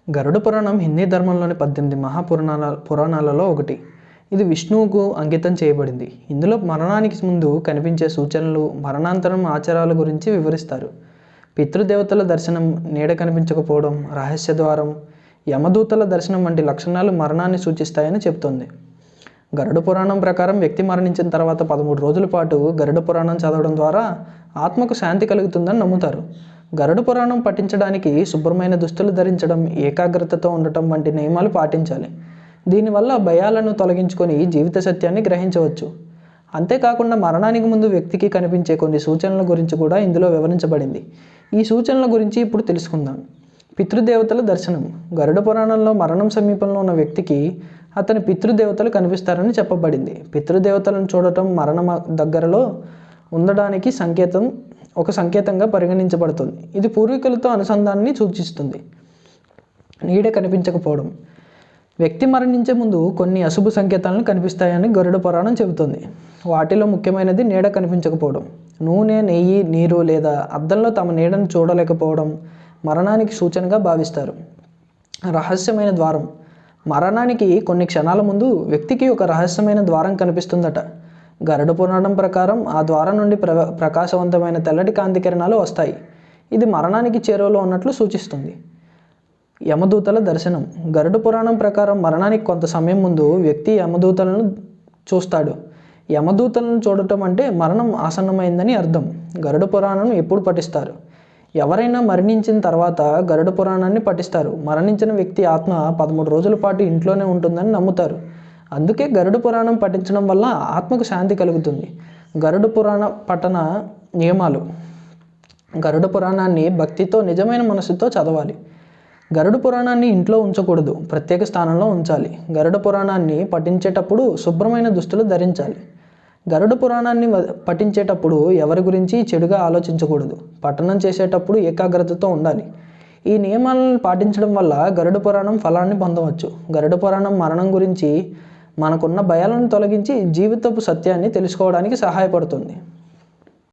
గరుడ పురాణం హిందీ ధర్మంలోని 18 పురాణాలలో ఒకటి. ఇది విష్ణువుకు అంకితం చేయబడింది. ఇందులో మరణానికి ముందు కనిపించే సూచనలు, మరణాంతరం ఆచారాల గురించి వివరిస్తారు. పితృదేవతల దర్శనం, నీడ కనిపించకపోవడం, రహస్య ద్వారం, యమదూతల దర్శనం వంటి లక్షణాలు మరణాన్ని సూచిస్తాయని చెబుతోంది. గరుడ పురాణం ప్రకారం వ్యక్తి మరణించిన తర్వాత 13 రోజుల పాటు గరుడ పురాణం చదవడం ద్వారా ఆత్మకు శాంతి కలుగుతుందని నమ్ముతారు. గరుడ పురాణం పఠించడానికి శుభ్రమైన దుస్తులు ధరించడం, ఏకాగ్రతతో ఉండటం వంటి నియమాలు పాటించాలి. దీనివల్ల భయాలను తొలగించుకొని జీవిత సత్యాన్ని గ్రహించవచ్చు. అంతేకాకుండా మరణానికి ముందు వ్యక్తికి కనిపించే కొన్ని సూచనల గురించి కూడా ఇందులో వివరించబడింది. ఈ సూచనల గురించి ఇప్పుడు తెలుసుకుందాం. పితృదేవతల దర్శనం. గరుడ పురాణంలో మరణం సమీపంలో ఉన్న వ్యక్తికి అతని పితృదేవతలు కనిపిస్తారని చెప్పబడింది. పితృదేవతలను చూడటం మరణం దగ్గరలో ఉండడానికి ఒక సంకేతంగా పరిగణించబడుతుంది. ఇది పూర్వీకులతో అనుసంధానాన్ని సూచిస్తుంది. నీడ కనిపించకపోవడం. వ్యక్తి మరణించే ముందు కొన్ని అశుభ సంకేతాలను కనిపిస్తాయని గరుడ పురాణం చెబుతుంది. వాటిలో ముఖ్యమైనది నీడ కనిపించకపోవడం. నూనె, నెయ్యి, నీరు లేదా అద్దంలో తమ నీడను చూడలేకపోవడం మరణానికి సూచనగా భావిస్తారు. రహస్యమైన ద్వారం. మరణానికి కొన్ని క్షణాల ముందు వ్యక్తికి ఒక రహస్యమైన ద్వారం కనిపిస్తుందట. గరుడ పురాణం ప్రకారం ఆ ద్వారం నుండి ప్రకాశవంతమైన తెల్లటి కాంతి కిరణాలు వస్తాయి. ఇది మరణానికి చేరువలో ఉన్నట్లు సూచిస్తుంది. యమదూతల దర్శనం. గరుడ పురాణం ప్రకారం మరణానికి కొంత సమయం ముందు వ్యక్తి యమదూతలను చూస్తాడు. యమదూతలను చూడటం అంటే మరణం ఆసన్నమైందని అర్థం. గరుడ పురాణం ఎప్పుడు పఠిస్తారు? ఎవరైనా మరణించిన తర్వాత గరుడ పురాణాన్ని పఠిస్తారు. మరణించిన వ్యక్తి ఆత్మ 13 రోజుల పాటు ఇంట్లోనే ఉంటుందని నమ్ముతారు. అందుకే గరుడ పురాణం పఠించడం వల్ల ఆత్మకు శాంతి కలుగుతుంది. గరుడ పురాణ పఠన నియమాలు. గరుడ పురాణాన్ని భక్తితో, నిజమైన మనసుతో చదవాలి. గరుడ పురాణాన్ని ఇంట్లో ఉంచకూడదు, ప్రత్యేక స్థానంలో ఉంచాలి. గరుడ పురాణాన్ని పఠించేటప్పుడు శుభ్రమైన దుస్తులు ధరించాలి. గరుడ పురాణాన్ని పఠించేటప్పుడు ఎవరి గురించి చెడుగా ఆలోచించకూడదు. పఠనం చేసేటప్పుడు ఏకాగ్రతతో ఉండాలి. ఈ నియమాలను పాటించడం వల్ల గరుడ పురాణం ఫలాన్ని పొందవచ్చు. గరుడ పురాణం మరణం గురించి మనకున్న భయాలను తొలగించి జీవితపు సత్యాన్ని తెలుసుకోవడానికి సహాయపడుతుంది.